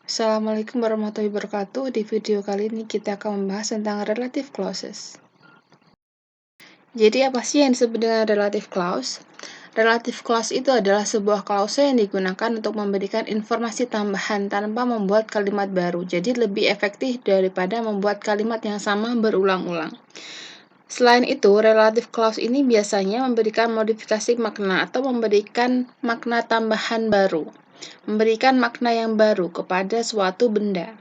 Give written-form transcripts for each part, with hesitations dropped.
Assalamualaikum warahmatullahi wabarakatuh. Di video kali ini kita akan membahas tentang relative clauses. Jadi apa sih yang disebut dengan relative clause? Relative clause itu adalah sebuah klausa yang digunakan untuk memberikan informasi tambahan tanpa membuat kalimat baru. Jadi lebih efektif daripada membuat kalimat yang sama berulang-ulang. Selain itu, relative clause ini biasanya memberikan modifikasi makna atau memberikan makna tambahan baru. Memberikan makna yang baru kepada suatu benda.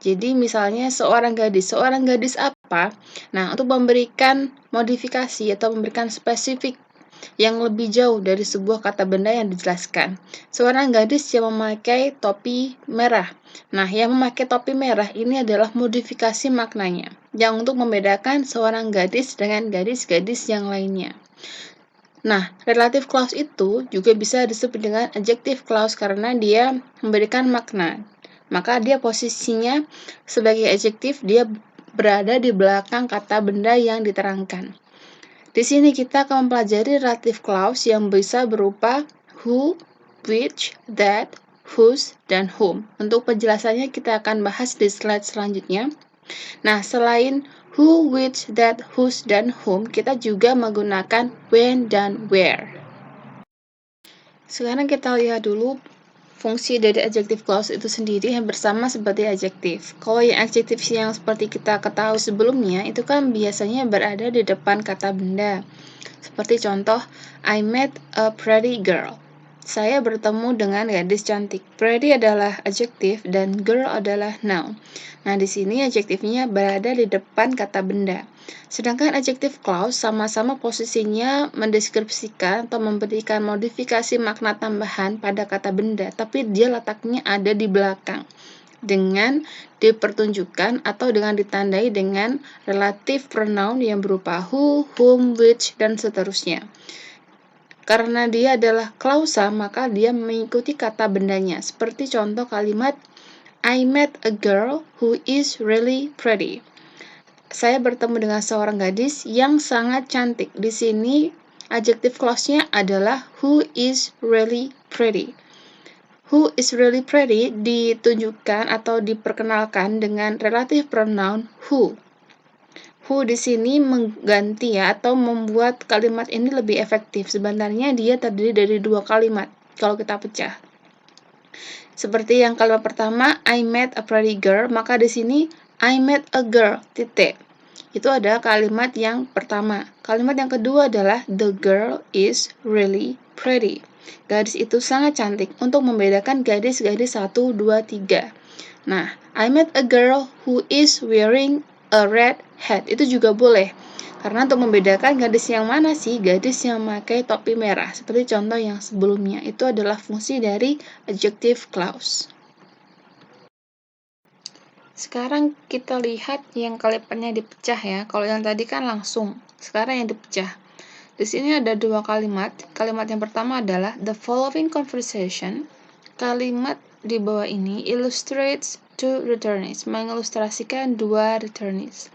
Jadi misalnya seorang gadis apa? Nah, untuk memberikan modifikasi atau memberikan spesifik yang lebih jauh dari sebuah kata benda yang dijelaskan. Seorang gadis yang memakai topi merah. Nah, yang memakai topi merah ini adalah modifikasi maknanya, yang untuk membedakan seorang gadis dengan gadis-gadis yang lainnya. Nah, relative clause itu juga bisa disebut dengan adjective clause karena dia memberikan makna. Maka dia posisinya sebagai adjektif, dia berada di belakang kata benda yang diterangkan. Di sini kita akan mempelajari relative clause yang bisa berupa who, which, that, whose, dan whom. Untuk penjelasannya kita akan bahas di slide selanjutnya. Nah, selain who, which, that, whose, dan whom, kita juga menggunakan when dan where. Sekarang kita lihat dulu fungsi dari adjective clause itu sendiri yang bersama seperti adjektif. Kalau yang adjektif yang seperti kita ketahui sebelumnya, itu kan biasanya berada di depan kata benda. Seperti contoh, I met a pretty girl. Saya bertemu dengan gadis cantik. Pretty adalah adjektif dan girl adalah noun. Nah, di sini adjektifnya berada di depan kata benda. Sedangkan adjective clause sama-sama posisinya mendeskripsikan atau memberikan modifikasi makna tambahan pada kata benda, tapi dia letaknya ada di belakang dengan dipertunjukkan atau dengan ditandai dengan relative pronoun yang berupa who, whom, which, dan seterusnya. Karena dia adalah klausa, maka dia mengikuti kata bendanya. Seperti contoh kalimat I met a girl who is really pretty. Saya bertemu dengan seorang gadis yang sangat cantik. Di sini adjective clause-nya adalah who is really pretty. Who is really pretty ditunjukkan atau diperkenalkan dengan relative pronoun who. Who di sini mengganti atau membuat kalimat ini lebih efektif. Sebenarnya dia terdiri dari dua kalimat kalau kita pecah. Seperti yang kalimat pertama, I met a pretty girl, maka di sini I met a girl, titik. Itu adalah kalimat yang pertama. Kalimat yang kedua adalah the girl is really pretty. Gadis itu sangat cantik, untuk membedakan gadis-gadis 1, 2, 3. Nah, I met a girl who is wearing a red hat. Itu juga boleh. Karena untuk membedakan gadis yang mana sih? Gadis yang memakai topi merah. Seperti contoh yang sebelumnya. Itu adalah fungsi dari adjective clause. Sekarang kita lihat yang kalimatnya dipecah ya. Kalau yang tadi kan langsung. Sekarang yang dipecah. Di sini ada dua kalimat. Kalimat yang pertama adalah the following conversation. Kalimat di bawah ini illustrates two returnees. Mengilustrasikan dua returnees.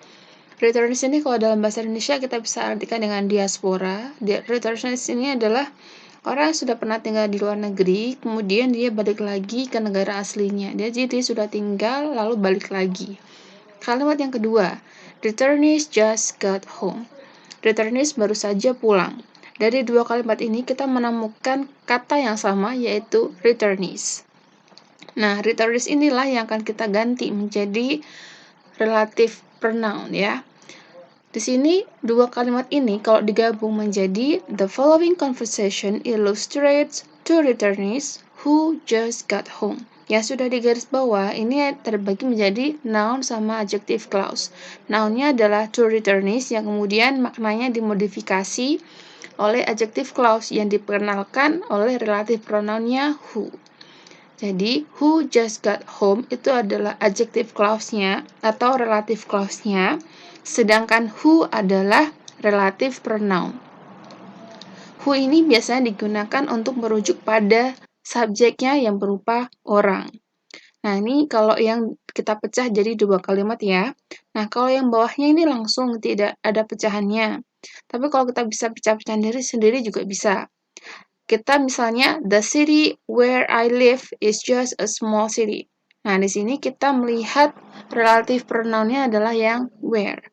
Returnees ini kalau dalam bahasa Indonesia kita bisa artikan dengan diaspora. Returnees ini adalah orang yang sudah pernah tinggal di luar negeri, kemudian dia balik lagi ke negara aslinya. Jadi dia sudah tinggal lalu balik lagi. Kalimat yang kedua, returnees just got home. Returnees baru saja pulang. Dari dua kalimat ini kita menemukan kata yang sama yaitu returnees. Nah, returnees inilah yang akan kita ganti menjadi relative pronoun ya. Di sini dua kalimat ini kalau digabung menjadi the following conversation illustrates two returnees who just got home. Yang sudah digaris bawah ini terbagi menjadi noun sama adjective clause. Nounnya adalah two returnees yang kemudian maknanya dimodifikasi oleh adjective clause yang diperkenalkan oleh relative pronounnya who. Jadi, who just got home itu adalah adjective clause-nya atau relative clause-nya, sedangkan who adalah relative pronoun. Who ini biasanya digunakan untuk merujuk pada subjeknya yang berupa orang. Nah, ini kalau yang kita pecah jadi dua kalimat ya. Nah, kalau yang bawahnya ini langsung tidak ada pecahannya. Tapi kalau kita bisa pecah-pecahan diri sendiri juga bisa. Kita misalnya, the city where I live is just a small city. Nah, di sini kita melihat relative pronoun-nya adalah yang where.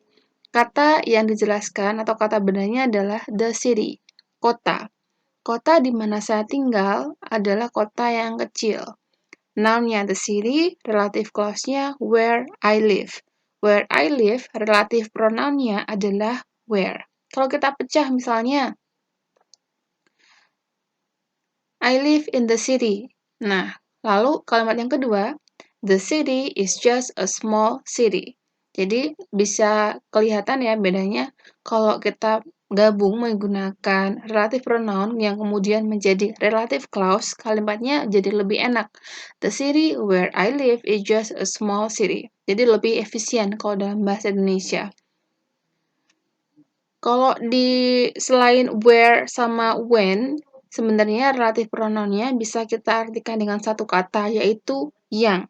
Kata yang dijelaskan atau kata bendanya adalah the city, kota. Kota di mana saya tinggal adalah kota yang kecil. Noun-nya the city, relative clause-nya where I live. Where I live, relative pronoun-nya adalah where. Kalau kita pecah misalnya, I live in the city. Nah, lalu kalimat yang kedua, the city is just a small city. Jadi bisa kelihatan ya bedanya kalau kita gabung menggunakan relative pronoun yang kemudian menjadi relative clause, kalimatnya jadi lebih enak. The city where I live is just a small city. Jadi lebih efisien kalau dalam bahasa Indonesia. Kalau di selain where sama when, sebenarnya relative pronoun-nya bisa kita artikan dengan satu kata, yaitu yang.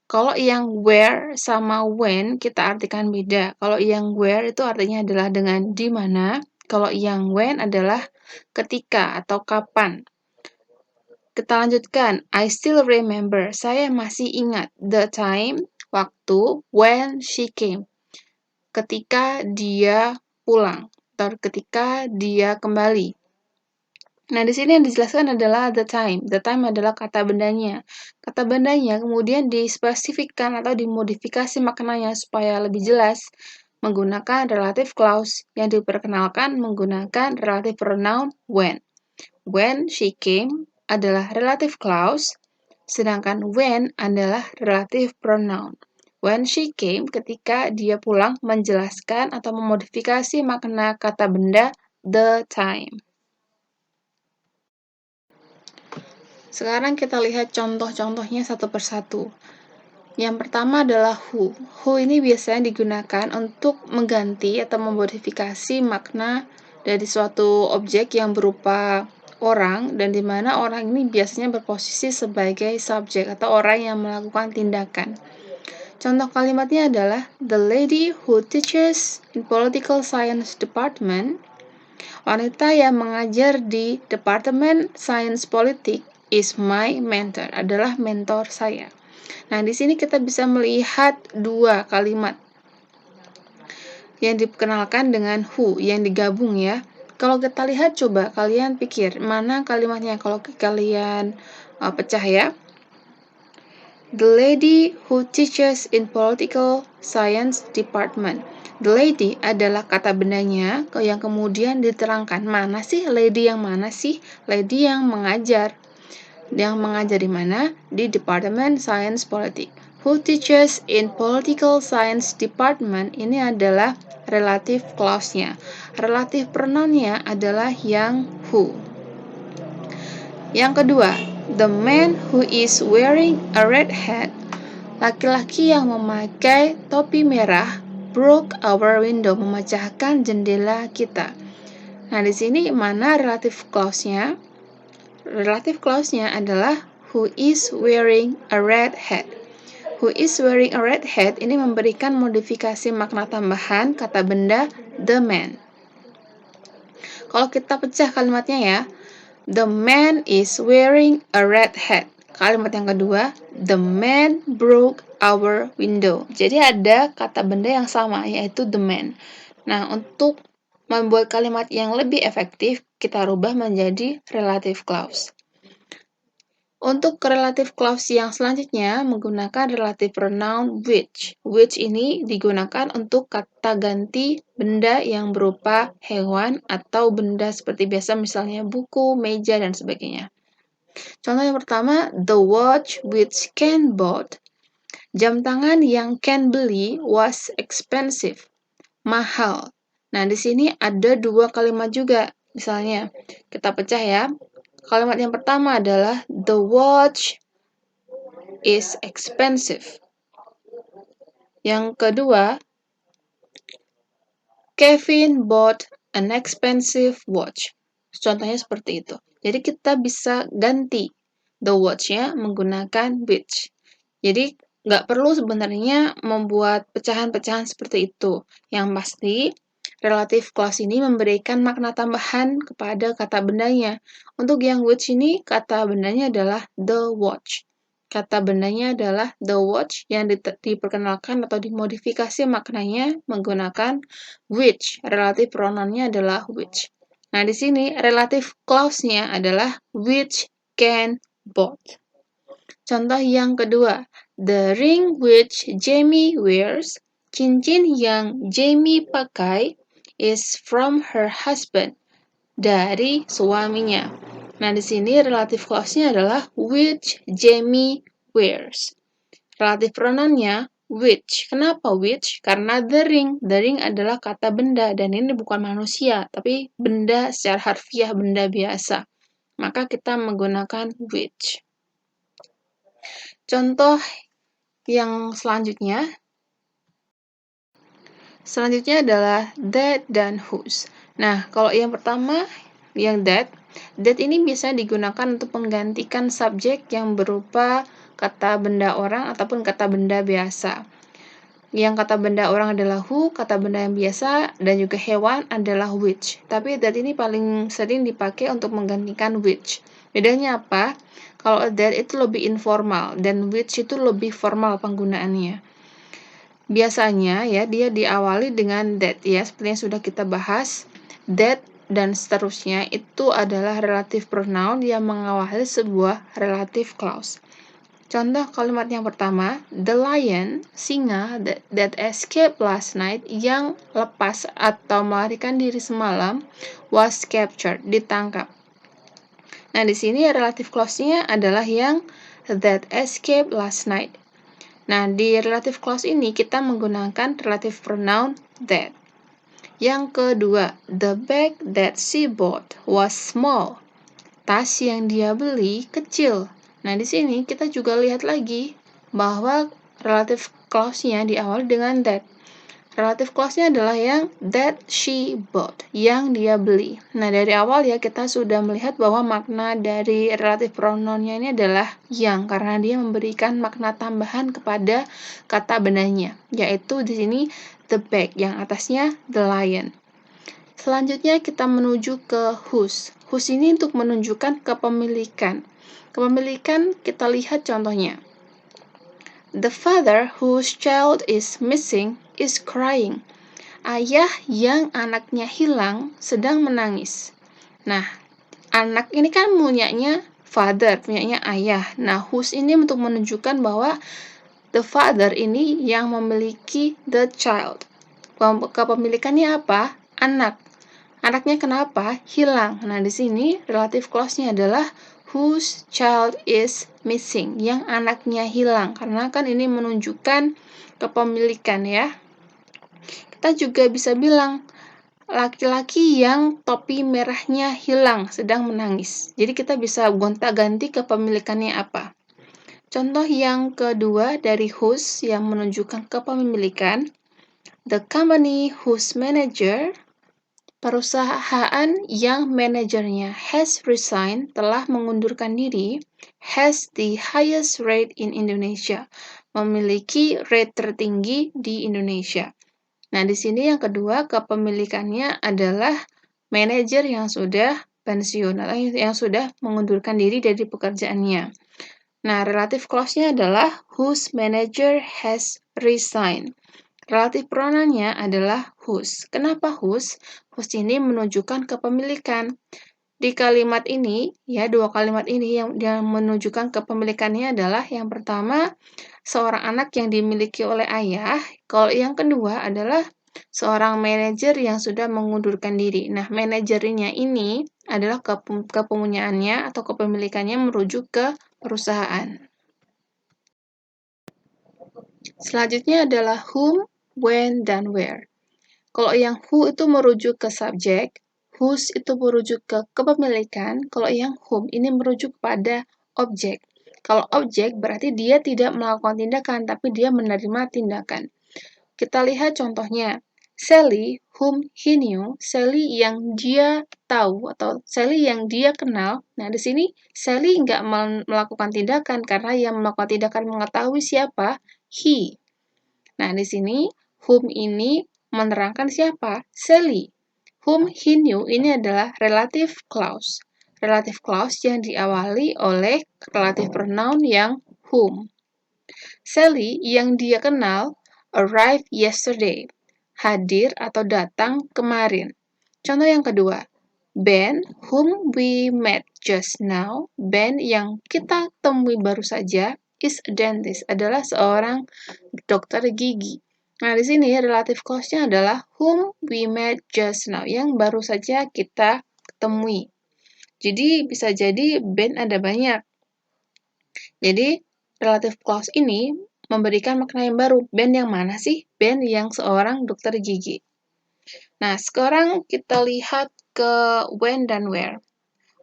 Kalau yang where sama when kita artikan beda. Kalau yang where itu artinya adalah dengan di mana. Kalau yang when adalah ketika atau kapan. Kita lanjutkan. I still remember. Saya masih ingat the time, waktu, when she came. Ketika dia pulang atau ketika dia kembali. Nah, di sini yang dijelaskan adalah the time. The time adalah kata bendanya. Kata bendanya kemudian dispesifikkan atau dimodifikasi maknanya supaya lebih jelas menggunakan relative clause yang diperkenalkan menggunakan relative pronoun when. When she came adalah relative clause, sedangkan when adalah relative pronoun. When she came, ketika dia pulang, menjelaskan atau memodifikasi makna kata benda the time. Sekarang kita lihat contoh-contohnya satu persatu. Yang pertama adalah who. Who ini biasanya digunakan untuk mengganti atau memodifikasi makna dari suatu objek yang berupa orang, dan di mana orang ini biasanya berposisi sebagai subjek atau orang yang melakukan tindakan. Contoh kalimatnya adalah the lady who teaches in political science department. Wanita yang mengajar di Departemen Sains Politik is my mentor, adalah mentor saya. Nah, di sini kita bisa melihat dua kalimat yang dikenalkan dengan who, yang digabung ya. Kalau kita lihat, coba kalian pikir, mana kalimatnya kalau kalian pecah ya. The lady who teaches in political science department. The lady adalah kata bendanya yang kemudian diterangkan. Mana sih lady yang mana sih? Lady yang mengajar. Yang mengajar di mana? Di Departemen Sains Politik. Who teaches in political science department ini adalah relative clause-nya. Relative pronoun-nya adalah yang who. Yang kedua, the man who is wearing a red hat, laki-laki yang memakai topi merah, broke our window, memecahkan jendela kita. Nah, di sini mana relative clause-nya? Relative clause-nya adalah who is wearing a red hat. Who is wearing a red hat ini memberikan modifikasi makna tambahan kata benda the man. Kalau kita pecah kalimatnya ya, the man is wearing a red hat. Kalimat yang kedua, the man broke our window. Jadi ada kata benda yang sama, yaitu the man. Nah, untuk membuat kalimat yang lebih efektif, kita rubah menjadi relative clause. Untuk relative clause yang selanjutnya menggunakan relative pronoun which. Which ini digunakan untuk kata ganti benda yang berupa hewan atau benda seperti biasa, misalnya buku, meja, dan sebagainya. Contoh yang pertama, the watch which Ken bought. Jam tangan yang Ken beli was expensive. Mahal. Nah, di sini ada dua kalimat juga. Misalnya, kita pecah ya. Kalimat yang pertama adalah the watch is expensive. Yang kedua, Kevin bought an expensive watch. Contohnya seperti itu. Jadi kita bisa ganti the watch-nya menggunakan which. Jadi nggak perlu sebenarnya membuat pecahan-pecahan seperti itu. Yang pasti, relative clause ini memberikan makna tambahan kepada kata bendanya. Untuk yang which ini, kata bendanya adalah the watch. kata bendanya adalah the watch yang diperkenalkan atau dimodifikasi maknanya menggunakan which. Relative pronoun-nya adalah which. Nah, di sini relative clause-nya adalah which Ken bought. Contoh yang kedua, the ring which Jamie wears, cincin yang Jamie pakai, is from her husband, dari suaminya. Nah, di sini relative clause-nya adalah which Jamie wears. Relative pronoun-nya which. Kenapa which? Karena the ring. The ring adalah kata benda, dan ini bukan manusia, tapi benda secara harfiah, benda biasa. Maka kita menggunakan which. Contoh yang selanjutnya adalah that dan whose. Nah, kalau yang pertama, yang that ini biasanya digunakan untuk menggantikan subjek yang berupa kata benda orang ataupun kata benda biasa. Yang kata benda orang adalah who, kata benda yang biasa, dan juga hewan adalah which. Tapi that ini paling sering dipakai untuk menggantikan which. Bedanya apa? Kalau that itu lebih informal, dan which itu lebih formal penggunaannya. Biasanya ya, dia diawali dengan that ya, seperti yang sudah kita bahas. That dan seterusnya itu adalah relative pronoun yang mengawali sebuah relative clause. Contoh kalimat yang pertama, the lion, singa that escaped last night, yang lepas atau melarikan diri semalam, was captured, ditangkap. Nah, di sini relative clause-nya adalah yang that escaped last night. Nah, di relative clause ini kita menggunakan relative pronoun that. Yang kedua, the bag that she bought was small. Tas yang dia beli kecil. Nah, di sini kita juga lihat lagi bahwa relative clause-nya diawali dengan that. Relative clause-nya adalah yang that she bought, yang dia beli. Nah, dari awal ya kita sudah melihat bahwa makna dari relative pronoun-nya ini adalah yang, karena dia memberikan makna tambahan kepada kata bendanya, yaitu di sini the bag, yang atasnya the lion. Selanjutnya kita menuju ke whose. Whose ini untuk menunjukkan kepemilikan. Kepemilikan kita lihat contohnya. The father whose child is missing is crying. Ayah yang anaknya hilang sedang menangis. Nah, anak ini kan punyanya father, punyanya ayah. Nah, whose ini untuk menunjukkan bahwa the father ini yang memiliki the child. Kepemilikannya apa? Anak. Anaknya kenapa? Hilang. Nah, di sini relative clause-nya adalah whose child is missing, yang anaknya hilang. Karena kan ini menunjukkan kepemilikan ya. Kita juga bisa bilang laki-laki yang topi merahnya hilang, sedang menangis. Jadi kita bisa gonta-ganti kepemilikannya apa. Contoh yang kedua dari whose yang menunjukkan kepemilikan, the company whose manager, perusahaan yang manajernya has resigned, telah mengundurkan diri, has the highest rate in Indonesia, memiliki rate tertinggi di Indonesia. Nah, di sini yang kedua kepemilikannya adalah manajer yang sudah pensiun atau yang sudah mengundurkan diri dari pekerjaannya. Nah, relative clause-nya adalah whose manager has resigned. Relative pronoun-nya adalah whose. Kenapa whose? Whose ini menunjukkan kepemilikan. Di kalimat ini, ya dua kalimat ini yang menunjukkan kepemilikannya adalah yang pertama, seorang anak yang dimiliki oleh ayah. Kalau yang kedua adalah seorang manajer yang sudah mengundurkan diri. Nah, manajernya ini adalah kepunyaannya atau kepemilikannya merujuk ke perusahaan. Selanjutnya adalah whom, when, dan where. Kalau yang who itu merujuk ke subjek, whose itu merujuk ke kepemilikan, kalau yang whom ini merujuk pada objek. Kalau objek berarti dia tidak melakukan tindakan, tapi dia menerima tindakan. Kita lihat contohnya. Sally, whom he knew, Sally yang dia tahu atau Sally yang dia kenal. Nah, di sini Sally nggak melakukan tindakan karena yang melakukan tindakan mengetahui siapa? He. Nah, di sini whom ini menerangkan siapa? Sally. Whom he knew ini adalah relative clause. Relative clause yang diawali oleh relative pronoun yang whom. Sally yang dia kenal arrived yesterday, hadir atau datang kemarin. Contoh yang kedua, Ben, whom we met just now, Ben yang kita temui baru saja, is a dentist, adalah seorang dokter gigi. Nah, di sini relative clause-nya adalah whom we met just now, yang baru saja kita temui. Jadi, bisa jadi Ben ada banyak. Jadi, relative clause ini memberikan makna yang baru. Ben yang mana sih? Ben yang seorang dokter gigi. Nah, sekarang kita lihat ke when dan where.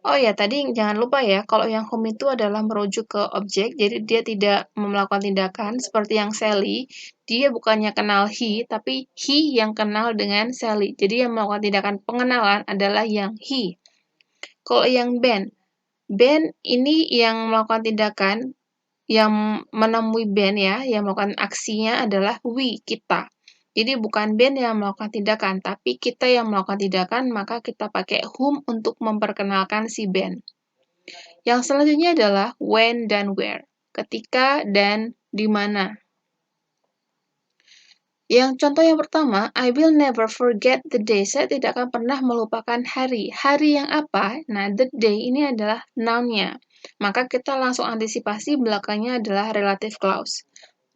Oh ya, tadi jangan lupa ya, kalau yang whom itu adalah merujuk ke objek, jadi dia tidak melakukan tindakan seperti yang Sally. Dia bukannya kenal he, tapi he yang kenal dengan Sally. Jadi yang melakukan tindakan pengenalan adalah yang he. Kalau yang Ben, Ben ini yang melakukan tindakan, yang menemui Ben ya, yang melakukan aksinya adalah we, kita. Jadi bukan Ben yang melakukan tindakan, tapi kita yang melakukan tindakan, maka kita pakai whom untuk memperkenalkan si Ben. Yang selanjutnya adalah when dan where, ketika dan di mana. Yang contoh yang pertama, I will never forget the day. Saya tidak akan pernah melupakan hari. Hari yang apa? Nah, the day ini adalah noun-nya. Maka kita langsung antisipasi belakangnya adalah relative clause.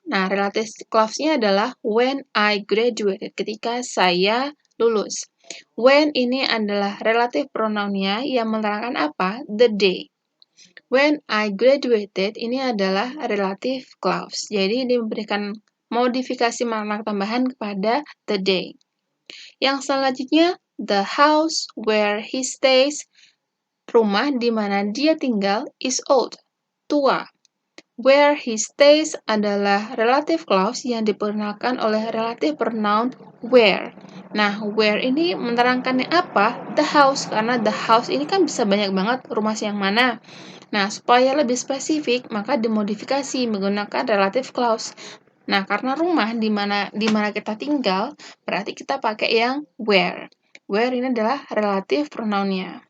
Nah, relative clause-nya adalah when I graduated, ketika saya lulus. When ini adalah relative pronoun-nya yang menerangkan apa? The day. When I graduated ini adalah relative clause. Jadi, ini memberikan modifikasi makna tambahan kepada the day. Yang selanjutnya, the house where he stays, rumah di mana dia tinggal, is old, tua. Where he stays adalah relative clause yang diperkenalkan oleh relative pronoun where. Nah, where ini menerangkannya apa? The house, karena the house ini kan bisa banyak banget rumah yang mana. Nah, supaya lebih spesifik, maka dimodifikasi menggunakan relative clause. Nah, karena rumah di mana kita tinggal, berarti kita pakai yang where. Where ini adalah relative pronoun-nya.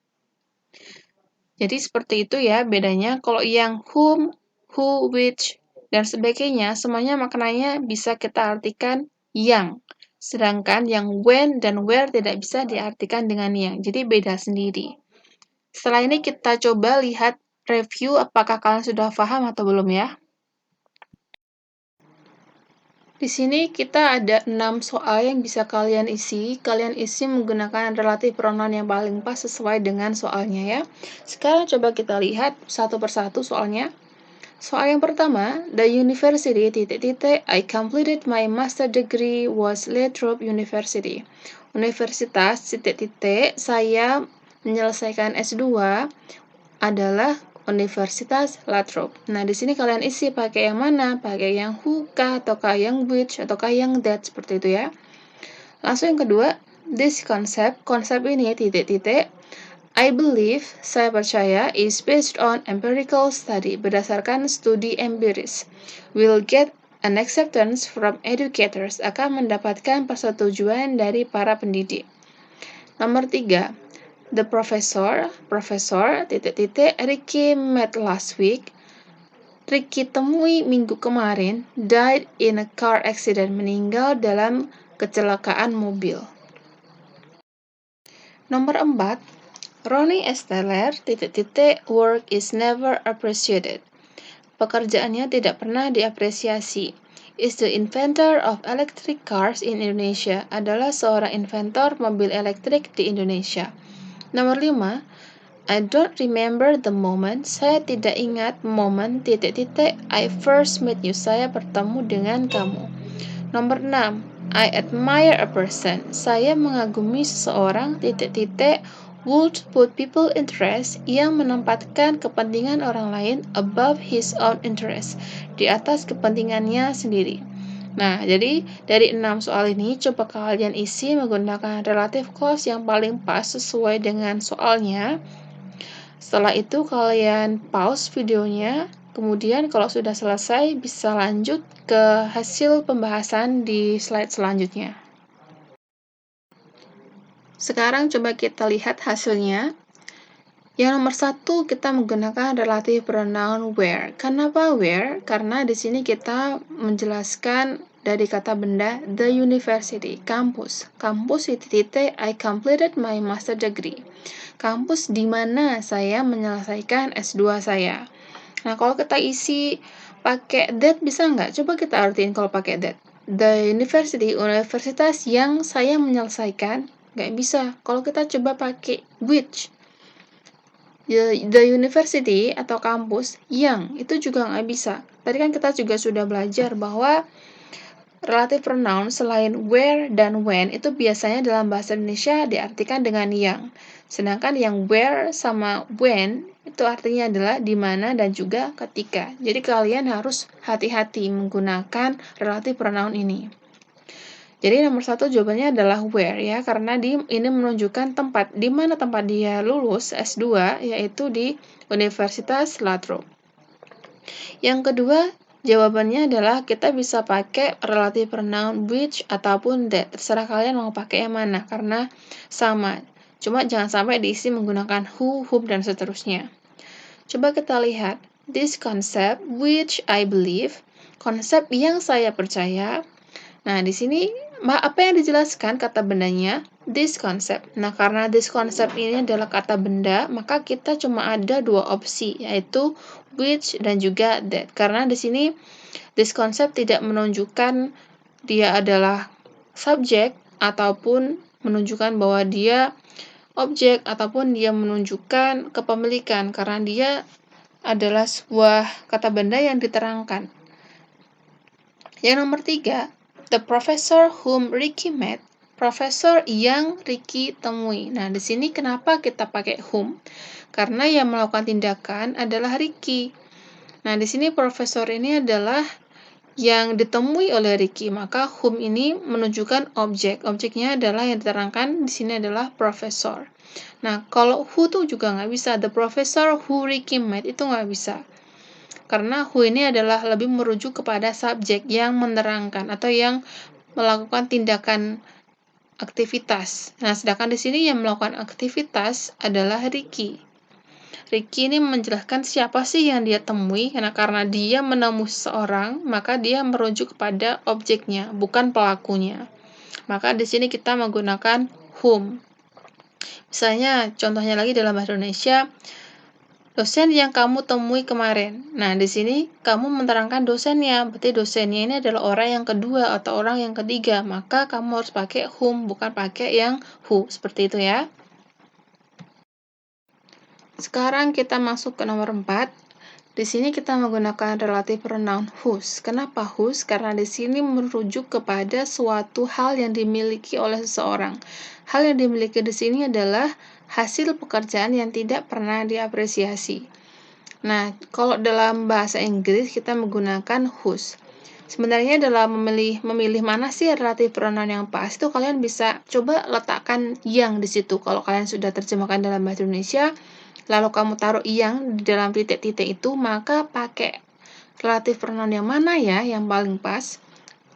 Jadi seperti itu ya bedanya. Kalau yang whom, who, which, dan sebagainya, semuanya maknanya bisa kita artikan yang. Sedangkan yang when dan where tidak bisa diartikan dengan yang. Jadi beda sendiri. Setelah ini kita coba lihat review apakah kalian sudah paham atau belum ya. Di sini kita ada 6 soal yang bisa kalian isi. Kalian isi menggunakan relative pronoun yang paling pas sesuai dengan soalnya ya. Sekarang coba kita lihat satu persatu soalnya. Soal yang pertama, the university I completed my master degree was Lathrop University. Universitas saya menyelesaikan S2 adalah Universitas Lathrop. Nah, di sini kalian isi pakai yang mana? Pakai yang who kah, ataukah yang which, ataukah yang that, seperti itu ya. Langsung yang kedua, this concept, konsep ini I believe, saya percaya, is based on empirical study, berdasarkan studi empiris. Will get an acceptance from educators, akan mendapatkan persetujuan dari para pendidik. Nomor 3, the professor, Ricky met last week, Ricky temui minggu kemarin, died in a car accident, meninggal dalam kecelakaan mobil. Nomor 4, Ronnie Esteller, work is never appreciated. Pekerjaannya tidak pernah diapresiasi. Is the inventor of electric cars in Indonesia, adalah seorang inventor mobil elektrik di Indonesia. Nomor 5, I don't remember the moment, saya tidak ingat momen, I first met you, saya bertemu dengan kamu. Nomor 6, I admire a person, saya mengagumi seseorang, would put people interest, yang menempatkan kepentingan orang lain above his own interest, di atas kepentingannya sendiri. Nah, jadi dari 6 soal ini, coba kalian isi menggunakan relative clause yang paling pas sesuai dengan soalnya. Setelah itu, kalian pause videonya. Kemudian, kalau sudah selesai, bisa lanjut ke hasil pembahasan di slide selanjutnya. Sekarang, coba kita lihat hasilnya. Yang nomor 1 kita menggunakan relative pronoun where. Kenapa where? Karena di sini kita menjelaskan dari kata benda the university, kampus. Kampus titik I completed my master degree. Kampus di mana saya menyelesaikan S2 saya. Nah, kalau kita isi pakai that bisa nggak? Coba kita artiin kalau pakai that. The university, universitas yang saya menyelesaikan, nggak bisa. Kalau kita coba pakai which, the university atau kampus yang, itu juga nggak bisa. Tadi kan kita juga sudah belajar bahwa relative pronoun selain where dan when itu biasanya dalam bahasa Indonesia diartikan dengan yang. Sedangkan yang where sama when itu artinya adalah di mana dan juga ketika. Jadi kalian harus hati-hati menggunakan relative pronoun ini. Jadi nomor 1 jawabannya adalah where ya, karena ini menunjukkan tempat, di mana tempat dia lulus S2, yaitu di Universitas Lathrop. Yang kedua, jawabannya adalah kita bisa pakai relative pronoun which ataupun that. Terserah kalian mau pakai yang mana, karena sama. Cuma jangan sampai diisi menggunakan who, whom, dan seterusnya. Coba kita lihat, this concept which I believe, konsep yang saya percaya. Nah, di sini apa yang dijelaskan kata bendanya? This concept. Nah, karena this concept ini adalah kata benda, maka kita cuma ada 2 opsi, yaitu which dan juga that. Karena di sini this concept tidak menunjukkan dia adalah subjek ataupun menunjukkan bahwa dia objek ataupun dia menunjukkan kepemilikan, karena dia adalah sebuah kata benda yang diterangkan. Yang nomor 3, the professor whom Ricky met, profesor yang Ricky temui. Nah, di sini kenapa kita pakai whom? Karena yang melakukan tindakan adalah Ricky. Nah, di sini profesor ini adalah yang ditemui oleh Ricky, maka whom ini menunjukkan objek. Objeknya adalah yang diterangkan di sini adalah profesor. Nah, kalau who tuh juga nggak bisa. The professor who Ricky met itu nggak bisa. Karena who ini adalah lebih merujuk kepada subjek yang menerangkan atau yang melakukan tindakan aktivitas. Nah, sedangkan di sini yang melakukan aktivitas adalah Ricky. Ricky ini menjelaskan siapa sih yang dia temui, karena dia menemui seseorang, maka dia merujuk kepada objeknya, bukan pelakunya. Maka di sini kita menggunakan whom. Misalnya, contohnya lagi dalam bahasa Indonesia, dosen yang kamu temui kemarin. Nah, di sini kamu menerangkan dosennya. Berarti dosennya ini adalah orang yang kedua atau orang yang ketiga. Maka kamu harus pakai whom, bukan pakai yang who. Seperti itu ya. Sekarang kita masuk ke nomor 4. Di sini kita menggunakan relative pronoun whose. Kenapa whose? Karena di sini merujuk kepada suatu hal yang dimiliki oleh seseorang. Hal yang dimiliki di sini adalah hasil pekerjaan yang tidak pernah diapresiasi. Nah, kalau dalam bahasa Inggris kita menggunakan whose. Sebenarnya dalam memilih mana sih relative pronoun yang pas, itu kalian bisa coba letakkan yang di situ. Kalau kalian sudah terjemahkan dalam bahasa Indonesia, lalu kamu taruh yang di dalam titik-titik itu, maka pakai relative pronoun yang mana ya yang paling pas.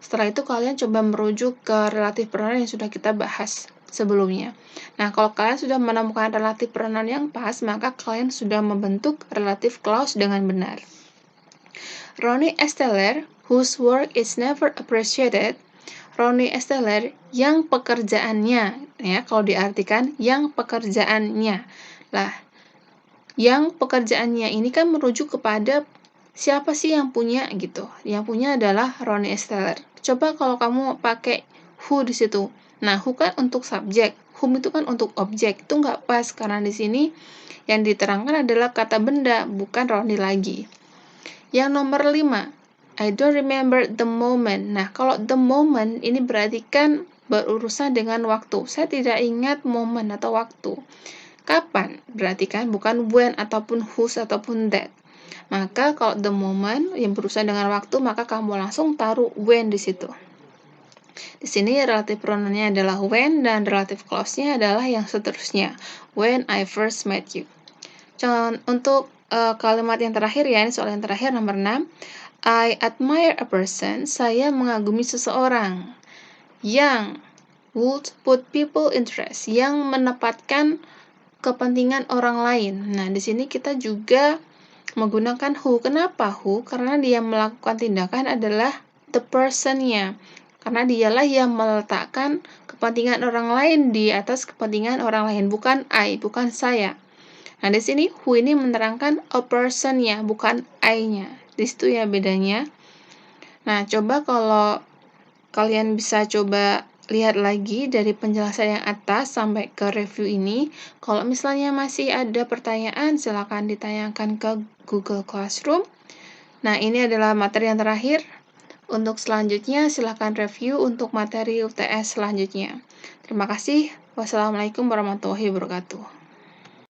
Setelah itu kalian coba merujuk ke relative pronoun yang sudah kita bahas sebelumnya. Nah, kalau kalian sudah menemukan relative pronoun yang pas, maka kalian sudah membentuk relative clause dengan benar. Ronnie Esteller, whose work is never appreciated. Ronnie Esteller yang pekerjaannya, ya kalau diartikan yang pekerjaannya. Lah, yang pekerjaannya ini kan merujuk kepada siapa sih yang punya gitu. Yang punya adalah Ronnie Esteller. Coba kalau kamu pakai who di situ. Nah, who kan untuk subjek, whom itu kan untuk objek. Itu nggak pas karena di sini yang diterangkan adalah kata benda, bukan Ronnie lagi. Yang nomor 5, I don't remember the moment. Nah, kalau the moment ini berarti kan berurusan dengan waktu. Saya tidak ingat momen atau waktu. Kapan? Berarti kan bukan when ataupun whose ataupun that. Maka kalau the moment yang berurusan dengan waktu, maka kamu langsung taruh when di situ. Di sini relative pronoun-nya adalah when dan relative clause-nya adalah yang seterusnya. When I first met you. Untuk kalimat yang terakhir ya, ini soal yang terakhir nomor 6. I admire a person, saya mengagumi seseorang yang would put people interest, yang menempatkan kepentingan orang lain. Nah, di sini kita juga menggunakan who. Kenapa who? Karena dia melakukan tindakan adalah the person-nya. Karena dialah yang meletakkan kepentingan orang lain di atas kepentingan orang lain, bukan I, bukan saya. Nah, di sini who ini menerangkan a person-nya, bukan I-nya. Di situ ya bedanya. Nah, coba kalau kalian bisa coba lihat lagi dari penjelasan yang atas sampai ke review ini. Kalau misalnya masih ada pertanyaan, silakan ditanyakan ke Google Classroom. Nah, ini adalah materi yang terakhir. Untuk selanjutnya, silakan review untuk materi UTS selanjutnya. Terima kasih. Wassalamualaikum warahmatullahi wabarakatuh.